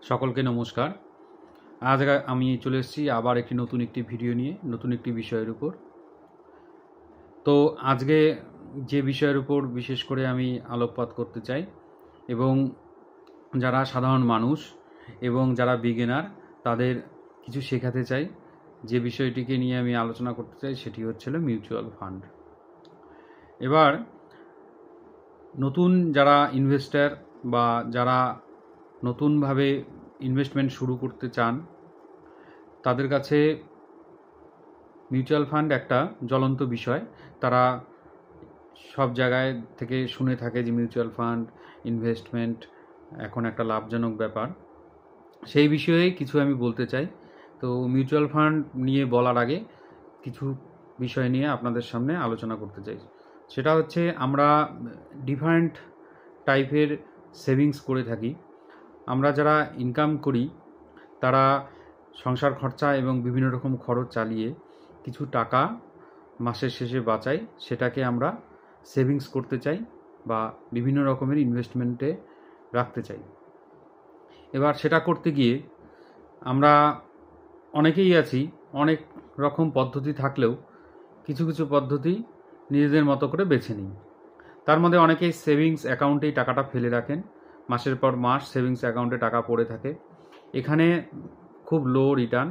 সকলকে নমস্কার। আজ আমি চলে এসেছি আবার নতুন একটি ভিডিও নিয়ে, নতুন একটি বিষয়ের উপর। তো আজকে যে বিষয়ের উপর বিশেষ করে আমি আলোকপাত করতে চাই এবং যারা সাধারণ মানুষ এবং যারা বিগিনার তাদের কিছু শেখাতে চাই, যে বিষয়টিকে নিয়ে আমি আলোচনা করতে চাই সেটি হচ্ছিল মিউচুয়াল ফান্ড। এবার নতুন যারা ইনভেস্টর বা যারা নতুনভাবে ইনভেস্টমেন্ট শুরু করতে চান তাদের কাছে মিউচুয়াল ফান্ড একটা জ্বলন্ত বিষয়। তারা সব জায়গায় থেকে শুনে থাকে যে মিউচুয়াল ফান্ড ইনভেস্টমেন্ট এখন একটা লাভজনক ব্যাপার। সেই বিষয়ে কিছু আমি বলতে চাই। তো মিউচুয়াল ফান্ড নিয়ে বলার আগে কিছু বিষয় নিয়ে আপনাদের সামনে আলোচনা করতে চাই। সেটা হচ্ছে আমরা ডিফারেন্ট টাইপের সেভিংস করে থাকি। আমরা যারা ইনকাম করি তারা সংসার খরচা এবং বিভিন্ন রকম খরচ চালিয়ে কিছু টাকা মাসের শেষে বাঁচাই, সেটাকে আমরা সেভিংস করতে চাই বা বিভিন্ন রকমের ইনভেস্টমেন্টে রাখতে চাই। এবার সেটা করতে গিয়ে আমরা অনেকেই আছি, অনেক রকম পদ্ধতি থাকলেও কিছু কিছু পদ্ধতি নিজেদের মতো করে বেছে নিই। তার মধ্যে অনেকেই সেভিংস অ্যাকাউন্টেই টাকাটা ফেলে রাখেন, মাসের পর মাস সেভিংস অ্যাকাউন্টে টাকা পড়ে থাকে। এখানে খুব লো রিটার্ন।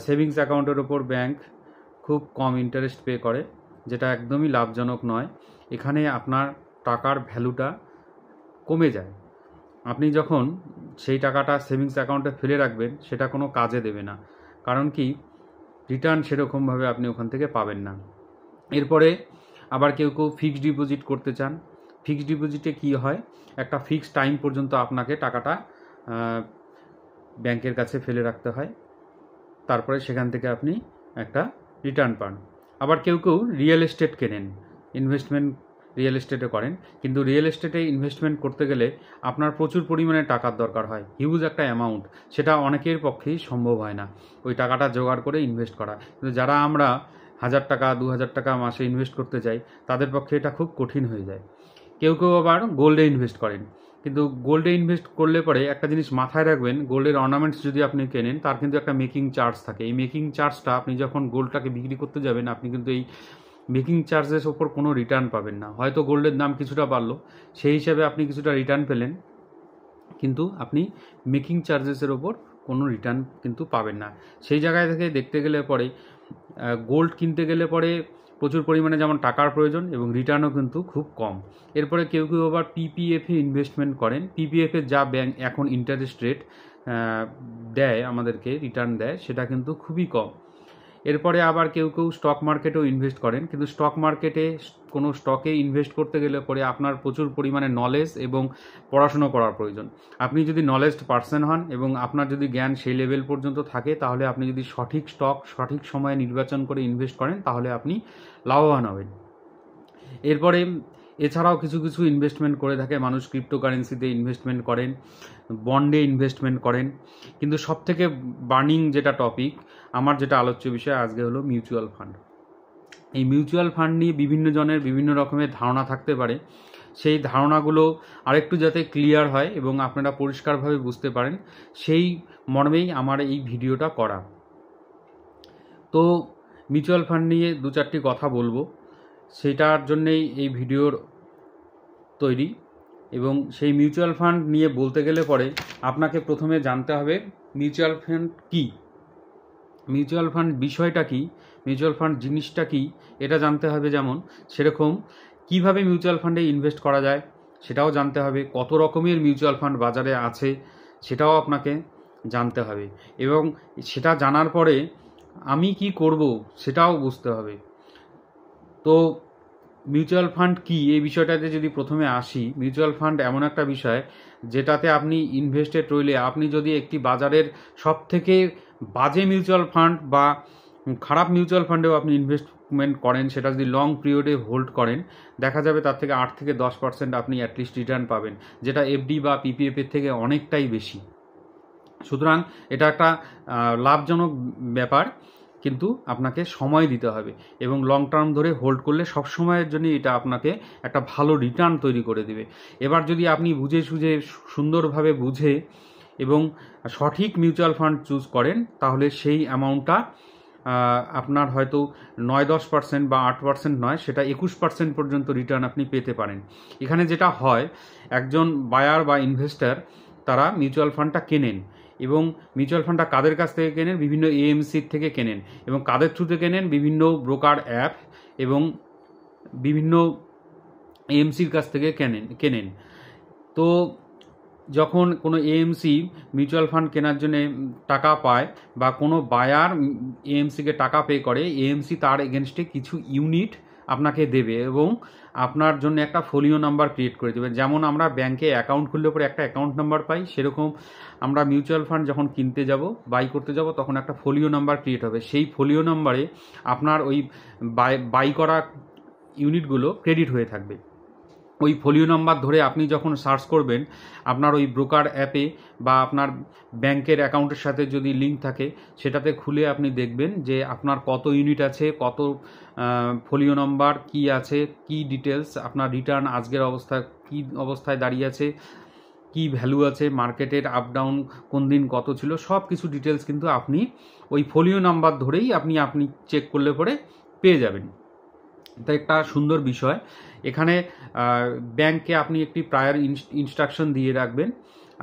সেভিংস অ্যাকাউন্টের ওপর ব্যাংক খুব কম ইন্টারেস্ট পে করে, যেটা একদমই লাভজনক নয়। এখানে আপনার টাকার ভ্যালুটা কমে যায়। আপনি যখন সেই টাকাটা সেভিংস অ্যাকাউন্টে ফেলে রাখবেন সেটা কোনো কাজে দেবে না, কারণ কি রিটার্ন সেরকমভাবে আপনি ওখান থেকে পাবেন না। এরপরে আবার কেউ কেউ ফিক্সড ডিপোজিট করতে চান। ফিক্সড ডিপোজিটে কি হয়, একটা ফিক্সড টাইম পর্যন্ত আপনাকে টাকাটা ব্যাংকের কাছে ফেলে রাখতে হয়, তারপরে সেখান থেকে আপনি একটা রিটার্ন পান। আবার কেউ কেউ রিয়েল এস্টেট কেনেন, ইনভেস্টমেন্ট রিয়েল এস্টেটে করেন। কিন্তু রিয়েল এস্টেটে ইনভেস্টমেন্ট করতে গেলে আপনার প্রচুর পরিমাণে টাকার দরকার হয়, হিউজ একটা অ্যামাউন্ট। সেটা অনেকের পক্ষেই সম্ভব হয় না ওই টাকাটা জোগাড় করে ইনভেস্ট করা। কিন্তু যারা আমরা 1000 টাকা 2000 টাকা মাসে ইনভেস্ট করতে চাই তাদের পক্ষে এটা খুব কঠিন হয়ে যায়। কেউ কেউ আবার গোল্ডে ইনভেস্ট করেন। কিন্তু গোল্ডে ইনভেস্ট করলে পরে একটা জিনিস মাথায় রাখবেন, গোল্ডের অর্নামেন্টস যদি আপনি কেনেন তার কিন্তু একটা মেকিং চার্জ থাকে। এই মেকিং চার্জটা আপনি যখন গোল্ডটাকে বিক্রি করতে যাবেন আপনি কিন্তু এই মেকিং চার্জের ওপর কোনো রিটার্ন পাবেন না। হয়তো গোল্ডের দাম কিছুটা বাড়লো, সেই হিসাবে আপনি কিছুটা রিটার্ন পেলেন, কিন্তু আপনি মেকিং চার্জেসের ওপর কোনো রিটার্ন কিন্তু পাবেন না। সেই জায়গায় থেকে দেখতে গেলে পরে গোল্ড কিনতে গেলে পরে প্রচুর পরিমাণে যেমন টাকার প্রয়োজন এবং রিটার্নও কিন্তু খুব কম। এরপরে কেউ কেউ আবার পিপিএফে ইনভেস্টমেন্ট করেন। পিপিএফের যা ব্যাংক এখন ইন্টারেস্ট রেট দেয়, আমাদেরকে রিটার্ন দেয়, সেটা কিন্তু খুবই কম। এরপরে আবার কেউ কেউ স্টক মার্কেটেও ইনভেস্ট করেন। কিন্তু স্টক মার্কেটে কোনো স্টকে ইনভেস্ট করতে গেলে পরে আপনার প্রচুর পরিমাণে নলেজ এবং পড়াশুনো করার প্রয়োজন। আপনি যদি নলেজড পার্সন হন এবং আপনার যদি জ্ঞান সেই লেভেল পর্যন্ত থাকে, তাহলে আপনি যদি সঠিক স্টক সঠিক সময়ে নির্বাচন করে ইনভেস্ট করেন তাহলে আপনি লাভবান হবেন। এরপরে এছাড়াও কিছু কিছু ইনভেস্টমেন্ট করে থাকে মানুষ। ক্রিপ্টোকারেন্সিতে ইনভেস্টমেন্ট করেন, বন্ডে ইনভেস্টমেন্ট করেন। কিন্তু সবথেকে বার্নিং যেটা টপিক, আমার যেটা আলোচ্য বিষয় আজকে হলো মিউচুয়াল ফান্ড। এই মিউচুয়াল ফান্ড নিয়ে বিভিন্ন জনের বিভিন্ন রকমের ধারণা থাকতে পারে। সেই ধারণাগুলো আরেকটু যাতে ক্লিয়ার হয় এবং আপনারা পরিষ্কারভাবে বুঝতে পারেন, সেই মর্মেই আমার এই ভিডিওটা করা। তো মিউচুয়াল ফান্ড নিয়ে দু চারটি কথা বলবো, সেটার জন্যেই এই ভিডিওর তৈরি। এবং সেই মিউচুয়াল ফান্ড নিয়ে বলতে গেলে পরে আপনাকে প্রথমে জানতে হবে মিউচুয়াল ফান্ড কী, মিউচুয়াল ফান্ড বিষয়টা কী, মিউচুয়াল ফান্ড জিনিসটা কী, এটা জানতে হবে। যেমন সেরকম কিভাবে মিউচুয়াল ফান্ডে ইনভেস্ট করা যায় সেটাও জানতে হবে। কত রকমের মিউচুয়াল ফান্ড বাজারে আছে সেটাও আপনাকে জানতে হবে। এবং সেটা জানার পরে আমি কি করব সেটাও বুঝতে হবে। তো মিউচুয়াল ফান্ড কি, এই বিষয়টাতে যদি প্রথমে আসি, মিউচুয়াল ফান্ড এমন একটা বিষয় যেটাতে আপনি ইনভেস্টেড রইলে আপনি যদি একটি বাজারের সব থেকে বাজে মিউচুয়াল ফান্ড বা খারাপ মিউচুয়াল ফান্ডেও আপনি ইনভেস্টমেন্ট করেন, সেটা যদি লং পিরিয়ডে হোল্ড করেন, দেখা যাবে তার থেকে 8 থেকে 10% আপনি অ্যাটলিস্ট রিটার্ন পাবেন, যেটা এফডি বা পিপিএফের থেকে অনেকটাই বেশি। সুতরাং এটা একটা লাভজনক ব্যাপার, কিন্তু আপনাকে সময় দিতে হবে এবং লং টার্ম ধরে হোল্ড করলে সব সময়ের জন্য এটা আপনাকে একটা ভালো রিটার্ন তৈরি করে দেবে। এবার যদি আপনি বুঝে সুঝে সুন্দরভাবে বুঝে এবং সঠিক মিউচুয়াল ফান্ড চুজ করেন, তাহলে সেই অ্যামাউন্টটা আপনার হয়তো 9-10% বা 8% নয়, সেটা 21% পর্যন্ত রিটার্ন আপনি পেতে পারেন। এখানে যেটা হয়, একজন বায়ার বা ইনভেস্টার তারা মিউচুয়াল ফান্ডটা কেনেন, এবং মিউচুয়াল ফান্ডটা কাদের কাছ থেকে কেনেন? বিভিন্ন এএমসির থেকে কেনেন, এবং কাদের থ্রুতে কেনেন? বিভিন্ন ব্রোকার অ্যাপ এবং বিভিন্ন এএমসির কাছ থেকে কেনেন। তো যখন কোনো এএমসি মিউচুয়াল ফান্ড কেনার জন্য টাকা পায় বা কোনো বায়ার এএমসিকে টাকা পে করে, এএমসি তার এগেনস্টে কিছু ইউনিট আপনাকে দেবে এবং আপনার জন্য একটা ফোলিও নাম্বার ক্রিয়েট করে দেবে। যেমন আমরা ব্যাংকে অ্যাকাউন্ট খুললে পরে একটা অ্যাকাউন্ট নাম্বার পাই, সেরকম আমরা মিউচুয়াল ফান্ড যখন কিনতে যাব, বাই করতে যাব, তখন একটা ফোলিও নাম্বার ক্রিয়েট হবে। সেই ফোলিও নাম্বারে আপনার ওই বাই করা ইউনিটগুলো ক্রেডিট হয়ে থাকবে। ওই ফোলিও নাম্বার ধরে আপনি যখন সার্চ করবেন আপনার ওই ব্রোকার অ্যাপে বা আপনার ব্যাংকের অ্যাকাউন্টের সাথে যদি লিঙ্ক থাকে, সেটাতে খুলে আপনি দেখবেন যে আপনার কত ইউনিট আছে, কত ফোলিও নাম্বার, কি আছে, কি ডিটেলস, আপনার রিটার্ন আজকের অবস্থায় কি অবস্থায় দাঁড়িয়ে আছে, কি ভ্যালু আছে, মার্কেটের আপ ডাউন কোন দিন কত ছিল, সব কিছু ডিটেলস কিন্তু আপনি ওই ফোলিও নাম্বার ধরেই আপনি চেক করলে পরে পেয়ে যাবেন। এটা একটা সুন্দর বিষয়। এখানে ব্যাংককে আপনি একটি প্রায়র ইনস্ট্রাকশন দিয়ে রাখবেন।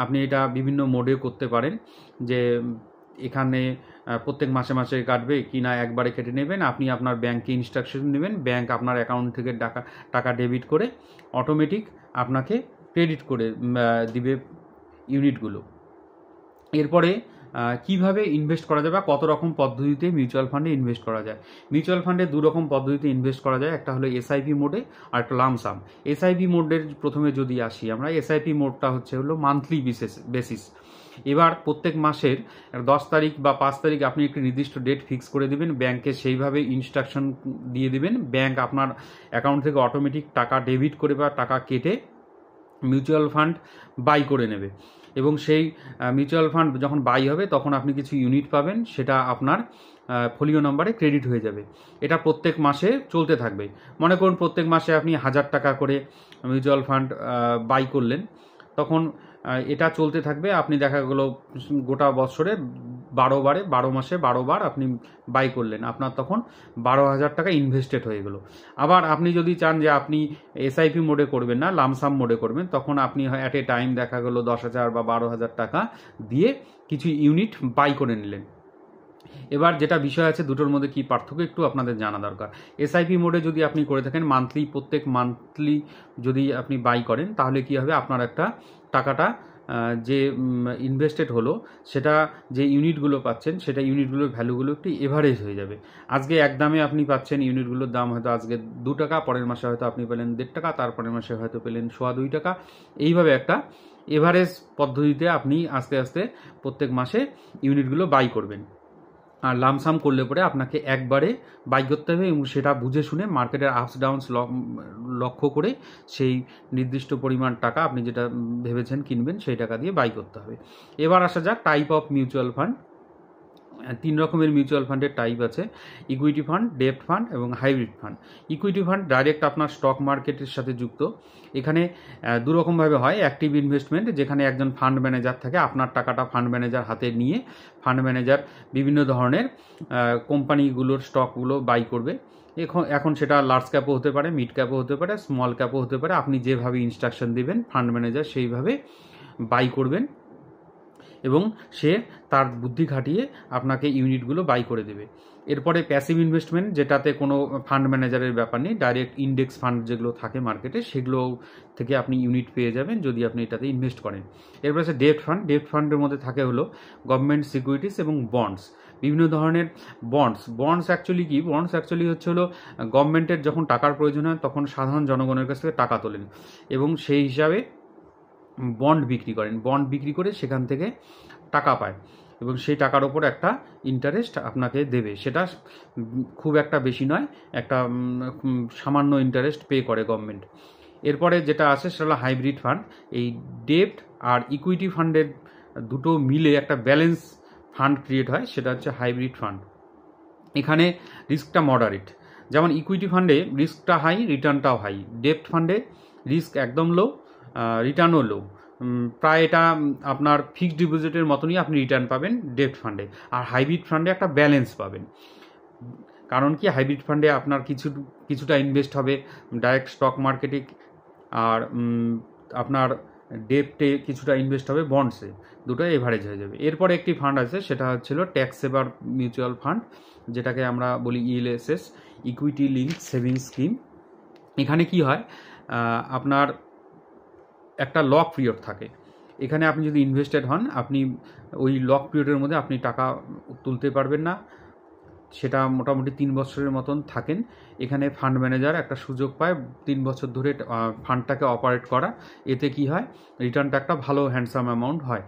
আপনি এটা বিভিন্ন মোডে করতে পারেন, যে এখানে প্রত্যেক মাসে মাসে কাটবে কি না একবারে কেটে নেবেন। আপনি আপনার ব্যাংকে ইনস্ট্রাকশন নেবেন, ব্যাংক আপনার অ্যাকাউন্ট থেকে টাকা ডেবিট করে অটোমেটিক আপনাকে ক্রেডিট করে দিবে ইউনিটগুলো। এরপরে কিভাবে ইনভেস্ট করা যায় বা কত রকম পদ্ধতিতে মিউচুয়াল ফান্ডে ইনভেস্ট করা যায়। মিউচুয়াল ফান্ডে দু রকম পদ্ধতিতে ইনভেস্ট করা যায়, একটা হলো এসআইপি মোডে আর একটা লামসাম। এসআইপি মোডের প্রথমে যদি আসি আমরা, এসআইপি মোডটা হলো মান্থলি বেসিস। এবার প্রত্যেক মাসের 10 তারিখ বা 5 তারিখ আপনি একটি নির্দিষ্ট ডেট ফিক্স করে দিবেন, ব্যাংকে সেইভাবে ইনস্ট্রাকশন দিয়ে দিবেন, ব্যাংক আপনার অ্যাকাউন্ট থেকে অটোমেটিক টাকা ডেবিট করে বা টাকা কেটে মিউচুয়াল ফান্ড বাই করে নেবে, এবং সেই মিউচুয়াল ফান্ড যখন বাই হবে তখন আপনি কিছু ইউনিট পাবেন, সেটা আপনার ফোলিও নাম্বারে ক্রেডিট হয়ে যাবে। এটা প্রত্যেক মাসে চলতে থাকবে। মনে করুন প্রত্যেক মাসে আপনি 1000 টাকা করে মিউচুয়াল ফান্ড বাই করলেন, তখন এটা চলতে থাকবে। আপনি দেখা গেলো গোটা বছরে 12 মাসে 12 বার আপনি বাই করলেন, আপনার তখন 12,000 টাকা ইনভেস্টেড হয়ে গেল। আবার আপনি যদি চান যে আপনি এসআইপি মোডে করবেন না, লামসাম মোডে করবেন, তখন আপনি অ্যাট এ টাইম দেখা গেলো 10,000 বা 12,000 টাকা দিয়ে কিছু ইউনিট বাই করে নিলেন। এবার যেটা বিষয় আছে, দুটোর মধ্যে কি পার্থক্য একটু আপনাদের জানা দরকার। এসআইপি মোডে যদি আপনি করে থাকেন প্রত্যেক মান্থলি যদি আপনি বাই করেন, তাহলে কি হবে, আপনার একটা টাকাটা যে ইনভেস্টেড হলো, সেটা যে ইউনিটগুলো পাচ্ছেন, সেটা ইউনিটগুলোর ভ্যালুগুলো একটু এভারেজ হয়ে যাবে। আজকে এক দামে আপনি পাচ্ছেন, ইউনিটগুলোর দাম হয়তো আজকে 2 টাকা, পরের মাসে হয়তো আপনি পেলেন 1.5 টাকা, তারপরের মাসে হয়তো পেলেন 2.25 টাকা। এইভাবে একটা এভারেজ পদ্ধতিতে আপনি আস্তে আস্তে প্রত্যেক মাসে ইউনিটগুলো বাই করবেন। আর লামসাম করলে পরে আপনাকে একবারে বাই করতে হবে, এবং সেটা বুঝে শুনে মার্কেটের আপস ডাউনস লক্ষ্য করে সেই নির্দিষ্ট পরিমাণ টাকা আপনি যেটা ভেবেছেন কিনবেন, সেই টাকা দিয়ে বাই করতে হবে। এবার আসা যাক টাইপ অফ মিউচুয়াল ফান্ড। 3 রকমের মিউচুয়াল ফান্ডের টাইপ আছে, ইকুইটি ফান্ড, ডেপ্ট ফান্ড এবং hybrid fund. Equity fund direct আপনার স্টক মার্কেটের সাথে যুক্ত। এখানে দুরকমভাবে হয়, অ্যাক্টিভ ইনভেস্টমেন্ট, যেখানে একজন ফান্ড ম্যানেজার থাকে, আপনার টাকাটা ফান্ড ম্যানেজার হাতে নিয়ে ফান্ড ম্যানেজার বিভিন্ন ধরনের কোম্পানিগুলোর স্টকগুলো বাই করবে। এখন সেটা লার্জ ক্যাপও হতে পারে, মিড ক্যাপও হতে পারে, স্মল ক্যাপও হতে পারে। আপনি যেভাবে ইনস্ট্রাকশন দেবেন ফান্ড ম্যানেজার সেইভাবে বাই করবেন, এবং সে তার বুদ্ধি খাটিয়ে আপনাকে ইউনিটগুলো বাই করে দেবে। এরপরে প্যাসিভ ইনভেস্টমেন্ট, যেটাতে কোনো ফান্ড ম্যানেজারের ব্যাপার নেই, ডাইরেক্ট ইন্ডেক্স ফান্ড যেগুলো থাকে মার্কেটে, সেগুলো থেকে আপনি ইউনিট পেয়ে যাবেন যদি আপনি এটাতে ইনভেস্ট করেন। এরপরে আছে ডেপ্ট ফান্ড। ডেপ্ট ফান্ডের মধ্যে থাকে হলো গভর্নমেন্ট সিকিউরিটিস এবং বন্ডস, বিভিন্ন ধরনের বন্ডস অ্যাকচুয়ালি কি, বন্ডস অ্যাকচুয়ালি হলো গভর্নমেন্টের যখন টাকার প্রয়োজন হয় তখন সাধারণ জনগণের কাছ থেকে টাকা তোলেন, এবং সেই হিসাবে বন্ড বিক্রি করেন, বন্ড বিক্রি করে সেখান থেকে টাকা পায়, এবং সেই টাকার ওপর একটা ইন্টারেস্ট আপনাকে দেবে। সেটা খুব একটা বেশি নয়, একটা সামান্য ইন্টারেস্ট পে করে গভর্নমেন্ট। এরপরে যেটা আছে সেটা হলো হাইব্রিড ফান্ড। এই ডেপ্ট আর ইকুইটি ফান্ডের দুটো মিলে একটা ব্যালেন্স ফান্ড ক্রিয়েট হয়, সেটা হচ্ছে হাইব্রিড ফান্ড। এখানে রিস্কটা মডারেট, যেমন ইকুইটি ফান্ডে রিস্কটা হাই, রিটার্নটাও হাই। ডেপ্ট ফান্ডে রিস্ক একদম লো, রিটার্নও লো, প্রায় এটা আপনার ফিক্সড ডিপোজিটের মতনই আপনি রিটার্ন পাবেন ডেট ফান্ডে। আর হাইব্রিড ফান্ডে একটা ব্যালেন্স পাবেন। কারণ কি, হাইব্রিড ফান্ডে আপনার কিছুটা ইনভেস্ট হবে ডাইরেক্ট স্টক মার্কেটে, আর আপনার ডেপ্টে কিছুটা ইনভেস্ট হবে বন্ডসে, দুটো এভারেজ হয়ে যাবে। এরপরে একটি ফান্ড আছে, সেটা হচ্ছিল ট্যাক্স সেভার মিউচুয়াল ফান্ড, যেটাকে আমরা বলি ELSS, equity link savings scheme. এখানে কি হয়, আপনার একটা লক পিরিয়ড থাকে। এখানে আপনি যদি ইনভেস্টেড হন, আপনি ওই লক পিরিয়ডের মধ্যে আপনি টাকা তুলতে পারবেন না, সেটা মোটামুটি 3 বছরের মতন থাকেন। এখানে ফান্ড ম্যানেজার একটা সুযোগ পায় 3 বছর ধরে ফান্ডটাকে অপারেট করা। এতে কি হয়, রিটার্নটা একটা ভালো হ্যান্ডসাম অ্যামাউন্ট হয়।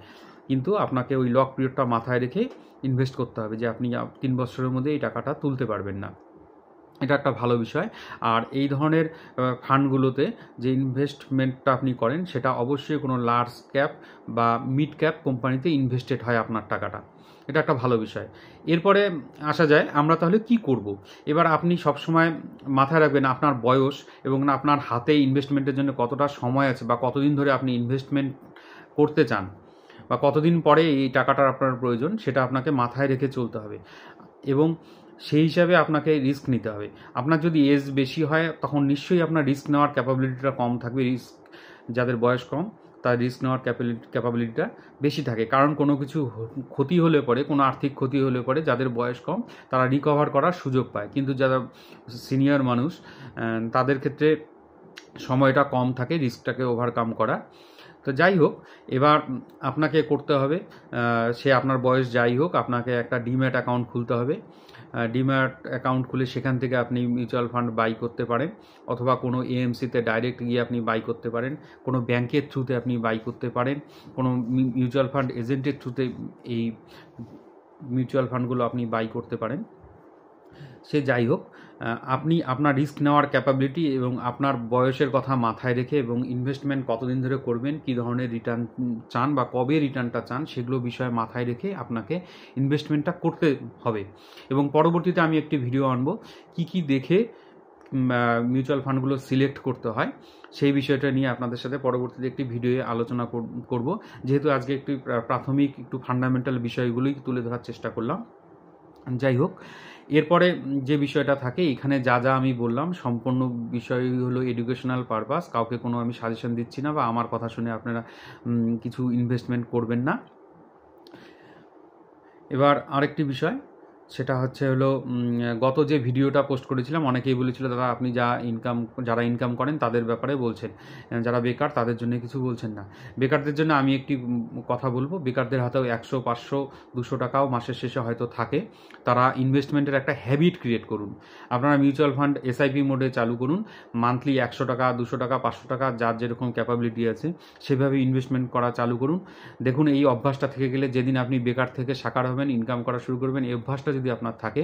কিন্তু আপনাকে ওই লক পিরিয়ডটা মাথায় রেখে ইনভেস্ট করতে হবে, যে আপনি 3 বছরের মধ্যে এই টাকাটা তুলতে পারবেন না। এটা একটা ভালো বিষয়। আর এই ধরনের ফান্ডগুলোতে যে ইনভেস্টমেন্টটা আপনি করেন, সেটা অবশ্যই কোনো লার্জ ক্যাপ বা মিড ক্যাপ কোম্পানিতে ইনভেস্টেড হয় আপনার টাকাটা। এটা একটা ভালো বিষয়। এরপরে আসা যায় আমরা তাহলে কি করব। এবার আপনি সবসময় মাথায় রাখবেন আপনার বয়স এবং আপনার হাতে ইনভেস্টমেন্টের জন্য কতটা সময় আছে, বা কতদিন ধরে আপনি ইনভেস্টমেন্ট করতে চান, বা কতদিন পরে এই টাকাটার আপনার প্রয়োজন, সেটা আপনাকে মাথায় রেখে চলতে হবে। এবং সেই হিসাবে আপনাকে রিস্ক নিতে হবে। আপনার যদি এজ বেশি হয়, তখন নিশ্চয়ই আপনার রিস্ক নেওয়ার ক্যাপাবিলিটিটা কম থাকবে। যাদের বয়স কম, তার রিস্ক নেওয়ার ক্যাপাবিলিটিটা বেশি থাকে। কারণ কোনো কিছু ক্ষতি হলে পরে, কোনো আর্থিক ক্ষতি হলে পরে যাদের বয়স কম, তারা রিকভার করার সুযোগ পায়। কিন্তু যারা সিনিয়র মানুষ, তাদের ক্ষেত্রে সময়টা কম থাকে রিস্কটাকে ওভারকাম করা। তো যাই হোক, এবার আপনাকে করতে হবে, সে আপনার বয়স যাই হোক, আপনাকে একটা ডিম্যাট অ্যাকাউন্ট খুলতে হবে। ডিম্যাট অ্যাকাউন্ট খুলে সেখান থেকে আপনি মিউচুয়াল ফান্ড বাই করতে পারেন, অথবা কোনো এএমসিতে ডাইরেক্ট গিয়ে আপনি বাই করতে পারেন, কোনো ব্যাংকের থ্রুতে আপনি বাই করতে পারেন, কোনো মিউচুয়াল ফান্ড এজেন্টের থ্রুতে এই মিউচুয়াল ফান্ডগুলো আপনি বাই করতে পারেন। সে যাই হোক, আপনি আপনার রিস্ক নেওয়ার ক্যাপাবিলিটি এবং আপনার বয়সের কথা মাথায় রেখে, এবং ইনভেস্টমেন্ট কতদিন ধরে করবেন, কী ধরনের রিটার্ন চান বা কবে রিটার্নটা চান, সেগুলো বিষয়ে মাথায় রেখে আপনাকে ইনভেস্টমেন্টটা করতে হবে। এবং পরবর্তীতে আমি একটি ভিডিও আনবো কি দেখে মিউচুয়াল ফান্ডগুলো সিলেক্ট করতে হয়, সেই বিষয়টা নিয়ে আপনাদের সাথে পরবর্তীতে একটি ভিডিওয়ে আলোচনা করব। যেহেতু আজকে একটি প্রাথমিক একটু ফান্ডামেন্টাল বিষয়গুলোই তুলে ধরার চেষ্টা করলাম। যাই হোক, এরপরে যে বিষয়টা থাকে, এখানে যা আমি বললাম সম্পূর্ণ বিষয় হলো এডুকেশনাল পারপাস। কাউকে কোনো আমি সাজেশন দিচ্ছি না, বা আমার কথা শুনে আপনারা কিছু ইনভেস্টমেন্ট করবেন না। এবার আরেকটি বিষয়, সেটা হলো গত যে ভিডিওটা পোস্ট করেছিলাম, অনেকেই বলেছিল দাদা আপনি যারা ইনকাম করেন তাদের ব্যাপারে বলছেন, যারা বেকার তাদের জন্য কিছু বলছেন না। বেকারদের জন্য আমি একটি কথা বলবো, বেকারদের হাতেও 100, 500, 200 টাকাও মাসের শেষে হয়তো থাকে। তারা ইনভেস্টমেন্টের একটা হ্যাবিট ক্রিয়েট করুন। আপনারা মিউচুয়াল ফান্ড এসআইপি মোডে চালু করুন। মান্থলি 100 টাকা, 200 টাকা, 500 টাকা, যার যেরকম ক্যাপাবিলিটি আছে সেভাবে ইনভেস্টমেন্ট করা চালু করুন। দেখুন, এই অভ্যাসটা থেকে গেলে যেদিন আপনি বেকার থেকে সাকার হবেন, ইনকাম করা শুরু করবেন, এই অভ্যাসটা যদি আপনার থাকে,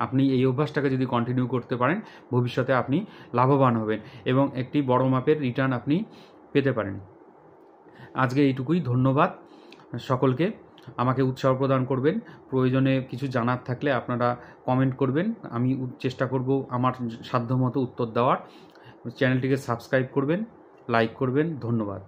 আপনি এই অভ্যাসটাকে যদি কন্টিনিউ করতে পারেন, ভবিষ্যতে আপনি লাভবান হবেন এবং একটি বড় মাপের রিটার্ন আপনি পেতে পারেন। আজকে এইটুকুই। ধন্যবাদ সকলকে। আমাকে উৎসাহ প্রদান করবেন। প্রয়োজনে কিছু জানার থাকলে আপনারা কমেন্ট করবেন, আমি চেষ্টা করব আমার সাধ্যমতো উত্তর দেওয়ার। চ্যানেলটিকে সাবস্ক্রাইব করবেন, লাইক করবেন। ধন্যবাদ।